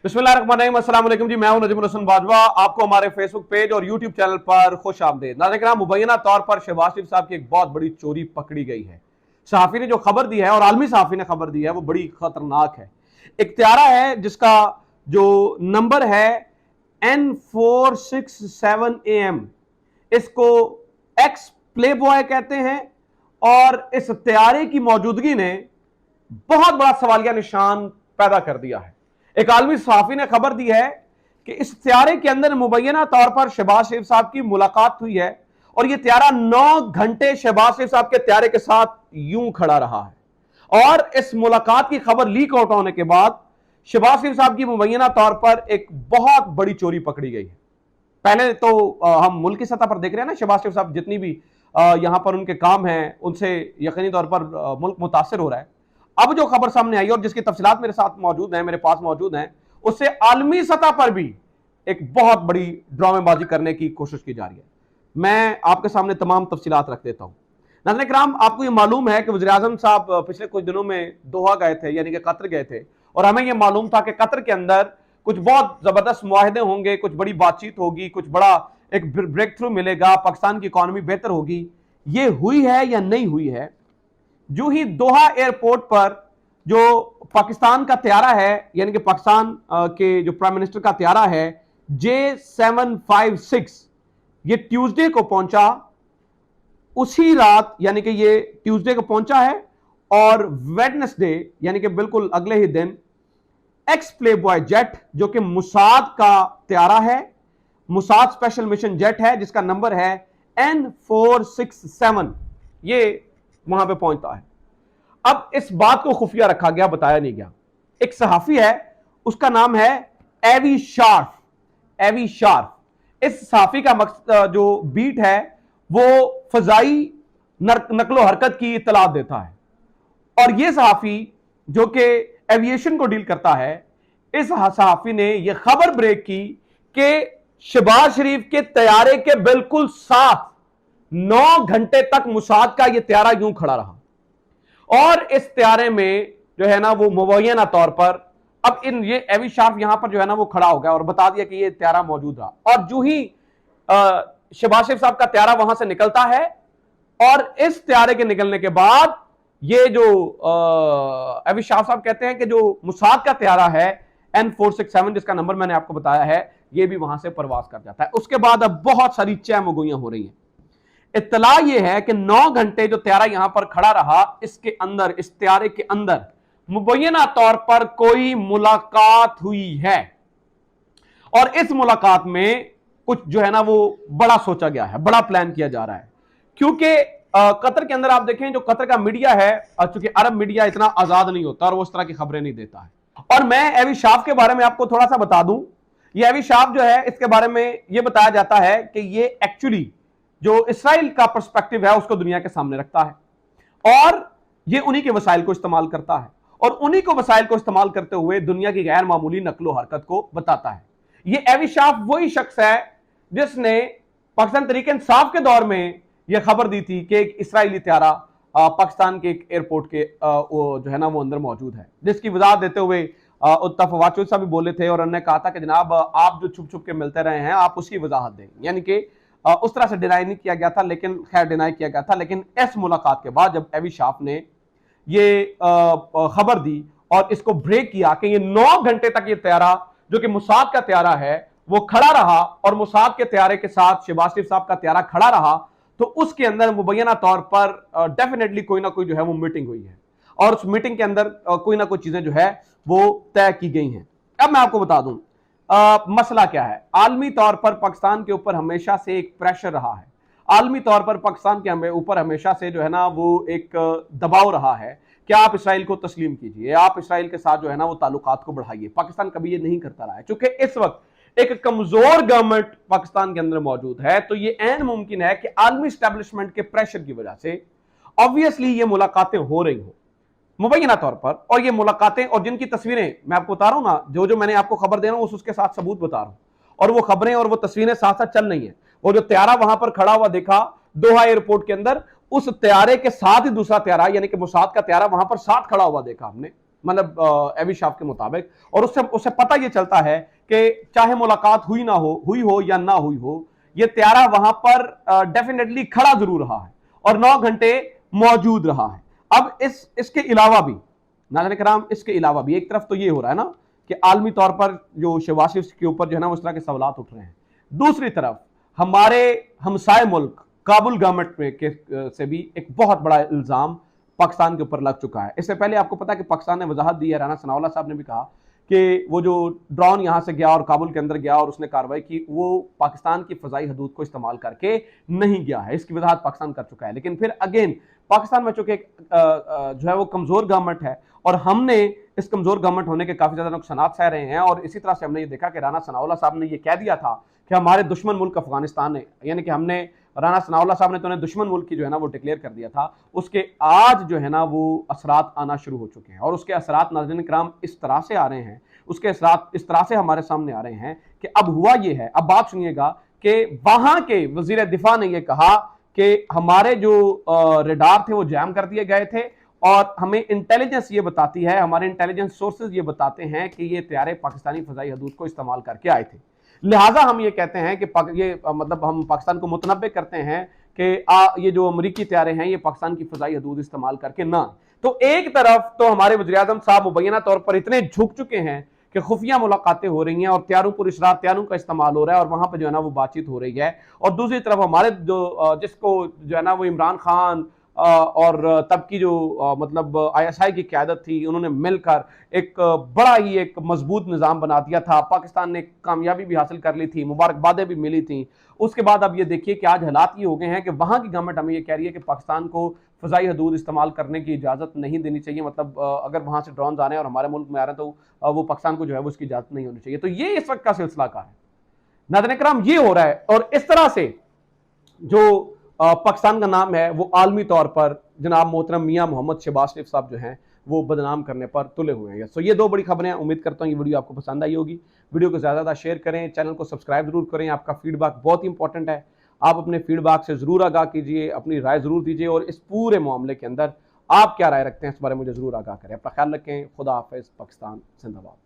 बिस्मिल्लाहिर्रहमानिर्रहीम, अस्सलाम वालेकुम जी। मैं हूं नजीमुल हसन बाजवा। आपको हमारे फेसबुक पेज और यूट्यूब चैनल पर खुश आमदीद। नाज़रीन किराम, मुबैना तौर पर शहबाज शरीफ साहब की एक बहुत बड़ी चोरी पकड़ी गई है। सहाफ़ी ने जो खबर दी है और आलमी सहाफ़ी ने खबर दी है वो बड़ी खतरनाक है। एक त्यारा है जिसका जो नंबर है N467AM, इसको एक्स प्ले बॉय कहते हैं। और इस त्यारे की मौजूदगी ने बहुत बड़ा सवालिया निशान पैदा कर दिया है। एक आलमी सहाफी ने खबर दी है कि इस त्यारे के अंदर मुबैना तौर पर शहबाज शरीफ साहब की मुलाकात हुई है और यह त्यारा 9 घंटे शहबाज शरीफ साहब के त्यारे के साथ यूं खड़ा रहा है। और इस मुलाकात की खबर लीक आउट होने के बाद शहबाज शरीफ साहब की मुबैना तौर पर एक बहुत बड़ी चोरी पकड़ी गई है। पहले तो हम मुल्क की सतह पर देख रहे हैं ना, शहबाज शरीफ साहब जितनी भी यहां पर उनके काम हैं उनसे यकीनी तौर पर मुल्क मुतासिर हो रहा है। अब जो खबर सामने आई और जिसकी तफसीलात मेरे साथ मौजूद हैं, मेरे पास मौजूद हैं, उससे आलमी सतह पर भी एक बहुत बड़ी ड्रामेबाजी करने की कोशिश की जा रही है। मैं आपके सामने तमाम तफसीलात रख देता हूं। नाज़रीन किराम, आपको ये मालूम है कि वज़ीर आज़म साहब पिछले कुछ दिनों में दोहा गए थे, यानी कि कतर गए थे, और हमें यह मालूम था कि कतर के अंदर कुछ बहुत जबरदस्त मुआहदे होंगे, कुछ बड़ी बातचीत होगी, कुछ बड़ा एक ब्रेक थ्रू मिलेगा, पाकिस्तान की इकॉनमी बेहतर होगी। ये हुई है या नहीं हुई है? जो ही दोहा एयरपोर्ट पर जो पाकिस्तान का त्यारा है, यानी कि पाकिस्तान के जो प्राइम मिनिस्टर का त्यारा है J756, ये ट्यूसडे को पहुंचा। उसी रात यानी कि ये ट्यूसडे को पहुंचा है और वेडनेसडे यानी कि बिल्कुल अगले ही दिन एक्स प्ले बॉय जेट, जो कि मुसाद का त्यारा है, मुसाद स्पेशल मिशन जेट है, जिसका नंबर है N467, ये वहां पे पहुंचता है। अब इस बात को खुफिया रखा गया, बताया नहीं गया। एक सहाफी है, उसका नाम है एवी शार्फ। एवी शार्फ, इस सहाफी का मकसद जो बीट है वो फजाई नकलो हरकत की इत्तलात देता है। और यह सहाफी जो कि एविएशन को डील करता है, इस सहाफी ने यह खबर ब्रेक की कि शहबाज शरीफ के तैयारे के बिल्कुल साथ 9 घंटे तक मुसाद का यह त्यारा यूं खड़ा रहा। और इस त्यारे में जो है ना वो मुबैना तौर पर अब ये एवी शार्फ यहां पर जो है ना वो खड़ा हो गया और बता दिया कि ये त्यारा मौजूद रहा। और जो ही शहबाज शरीफ साहब का त्यारा वहां से निकलता है और इस त्यारे के निकलने के बाद ये जो एवी शार्फ साहब कहते हैं कि जो मुसाद का त्यारा है N467, जिसका नंबर मैंने आपको बताया है, ये भी वहां से परवाज कर जाता है। उसके बाद अब बहुत सारी चहमगोइयां हो रही हैं। इत्तला यह है कि 9 घंटे जो त्यारा यहां पर खड़ा रहा, इसके अंदर, इस त्यारे के अंदर मुबैना तौर पर कोई मुलाकात हुई है। और इस मुलाकात में कुछ जो है ना वो बड़ा सोचा गया है, बड़ा प्लान किया जा रहा है। क्योंकि कतर के अंदर आप देखें, जो कतर का मीडिया है, चूंकि अरब मीडिया इतना आजाद नहीं होता और वो उस तरह की खबरें नहीं देता है। और मैं एवी शार्फ के बारे में आपको थोड़ा सा बता दूं। ये एवी शार्फ जो है, इसके बारे में यह बताया जाता है कि ये एक्चुअली जो इस्राइल का पर्सपेक्टिव है उसको दुनिया के सामने रखता है और ये उन्हीं के वसाइल को इस्तेमाल करता है और उन्हीं को वसाइल को इस्तेमाल करते हुए दुनिया की गैर मामूली नकलो हरकत को बताता है। ये एवी शार्फ वही शख्स है जिसने पाकिस्तान तहरीक इंसाफ के दौर में यह खबर दी थी कि एक इसराइली त्यारा पाकिस्तान के एक एयरपोर्ट के वो जो है ना वो अंदर मौजूद है, जिसकी वजाहत देते हुए उत्तफ साहब भी बोले थे और उन्होंने कहा था कि जनाब आप जो छुप छुप के मिलते रहे हैं आप उसकी वजाहत दें। यानी कि उस तरह से डिनाई नहीं किया गया था, लेकिन खैर डिनाई किया गया था। लेकिन इस मुलाकात के बाद जब एवी शार्फ ने ये खबर दी और इसको ब्रेक किया कि ये 9 घंटे तक ये त्यारा जो कि मुसाद का त्यारा है वो खड़ा रहा और मुसाद के त्यारे के साथ शहबाज शरीफ साहब का त्यारा खड़ा रहा, तो उसके अंदर मुबैना तौर पर डेफिनेटली कोई ना कोई जो है वो मीटिंग हुई है और उस मीटिंग के अंदर कोई ना कोई चीजें जो है वो तय की गई हैं। अब मैं आपको बता दूं मसला क्या है। आलमी तौर पर पाकिस्तान के ऊपर हमेशा से एक प्रेशर रहा है, आलमी तौर पर पाकिस्तान के ऊपर हमेशा से जो है ना वो एक दबाव रहा है कि आप इसराइल को तस्लीम कीजिए, आप इसराइल के साथ जो है ना वो ताल्लुकात को बढ़ाइए। पाकिस्तान कभी ये नहीं करता रहा है। चूंकि इस वक्त एक कमजोर गवर्नमेंट पाकिस्तान के अंदर मौजूद है, तो ये ऐन मुमकिन है कि आलमी स्टैब्लिशमेंट के प्रेशर की वजह से ऑब्वियसली ये मुलाकातें हो रही हो मुबैना तौर पर। और ये मुलाकातें और जिनकी तस्वीरें मैं आपको बता रहा हूं ना, जो मैंने आपको खबर दे रहा हूं उसके साथ सबूत बता रहा हूं, और वो खबरें और वो तस्वीरें साथ साथ चल रही हैं। वो जो त्यारा वहां पर खड़ा हुआ देखा दोहा एयरपोर्ट के अंदर, उस त्यारे के साथ ही दूसरा त्यारा यानी कि मुसाद का त्यारा वहां पर साथ खड़ा हुआ देखा हमने मतलब एवी शार्फ के मुताबिक। और उससे उससे पता ये चलता है कि चाहे मुलाकात हुई हो या ना हुई हो, ये त्यारा वहां पर डेफिनेटली खड़ा जरूर रहा है और 9 घंटे मौजूद रहा है। अब इसके अलावा भी नाज़रीन किराम, इसके अलावा भी एक तरफ तो ये हो रहा है ना कि आलमी तौर पर जो शहबाज शरीफ के ऊपर जो है ना उस तरह के सवाल उठ रहे हैं, दूसरी तरफ हमारे हमसाए मुल्क काबुल गवर्नमेंट में से भी एक बहुत बड़ा इल्जाम पाकिस्तान के ऊपर लग चुका है। इससे पहले आपको पता है कि पाकिस्तान ने वजाहत दी है, राना सनाउल्लाह साहब ने भी कहा कि वो जो ड्रोन यहां से गया और काबुल के अंदर गया और उसने कार्रवाई की, वो पाकिस्तान की फजाई हदूद को इस्तेमाल करके नहीं गया है, इसकी वजाहत पाकिस्तान कर चुका है। लेकिन फिर अगेन पाकिस्तान में चूंकि जो है वो कमजोर गवर्नमेंट है और हमने इस कमजोर गवर्नमेंट होने के काफी ज्यादा नुकसान सह रहे हैं। और इसी तरह से हमने ये देखा कि राना सनाउल्लाह साहब ने ये कह दिया था कि हमारे दुश्मन मुल्क अफगानिस्तान ने, यानी कि हमने राना सनाउल्लाह साहब ने तो उन्हें दुश्मन मुल्क की जो है ना वो डिक्लेयर कर दिया था, उसके आज जो है ना वो असरात आना शुरू हो चुके हैं। और उसके असरात नाज़रीन किराम इस तरह से आ रहे हैं, उसके असरात इस तरह से हमारे सामने आ रहे हैं कि अब हुआ ये है, अब बात सुनिएगा कि वहां के वजीर दिफा ने यह कहा कि हमारे जो रेडार थे वो जैम कर दिए गए थे और हमें इंटेलिजेंस ये बताती है, हमारे इंटेलिजेंस सोर्सेज ये बताते हैं कि ये तैयारे पाकिस्तानी फजाई हदूद को इस्तेमाल करके आए थे। लिहाजा हम ये कहते हैं कि ये मतलब हम पाकिस्तान को मुतनब्बे करते हैं कि ये जो अमरीकी तैयारे हैं ये पाकिस्तान की फजाई हदूद इस्तेमाल करके ना। तो एक तरफ तो हमारे वज़ीर-ए-आज़म साहब मुबैना तौर पर इतने झुक चुके हैं कि खुफिया मुलाकातें हो रही हैं और त्यारों पर इशरार त्यारों का इस्तेमाल हो रहा है और वहां पर जो है ना वो बातचीत हो रही है। और दूसरी तरफ हमारे जो जिसको जो है ना वो इमरान खान और तब की जो मतलब ISI की क़यादत थी, उन्होंने मिलकर एक बड़ा ही एक मजबूत निज़ाम बना दिया था। पाकिस्तान ने कामयाबी भी हासिल कर ली थी, मुबारकबादें भी मिली थी। उसके बाद अब ये देखिए कि आज हालात ये हो गए हैं कि वहाँ की गवर्नमेंट हमें ये कह रही है कि पाकिस्तान को फ़ज़ाई हदूद इस्तेमाल करने की इजाज़त नहीं देनी चाहिए। मतलब अगर वहाँ से ड्रोन आ रहे हैं और हमारे मुल्क में आ रहे हैं तो वो पाकिस्तान को जो है वो उसकी इजाज़त नहीं होनी चाहिए। तो ये इस वक्त का सिलसिला का है नाज़रीन किराम, ये हो रहा है। और इस तरह से जो पाकिस्तान का नाम है वो आलमी तौर पर जनाब मोहतरम मियां मोहम्मद शहबाज शरीफ साहब जो हैं वो बदनाम करने पर तुले हुए हैं। सो ये दो बड़ी खबरें हैं। उम्मीद करता हूँ ये वीडियो आपको पसंद आई होगी। वीडियो को ज़्यादा शेयर करें, चैनल को सब्सक्राइब जरूर करें। आपका फीडबैक बहुत ही इंपॉर्टेंट है, आप अपने फीडबैक से ज़रूर आगाह कीजिए, अपनी राय ज़रूर दीजिए और इस पूरे मामले के अंदर आप क्या राय रखते हैं इस बारे में मुझे ज़रूर आगाह करें। अपना ख्याल रखें। खुदा हाफिज़। पाकिस्तान जिंदाबाद।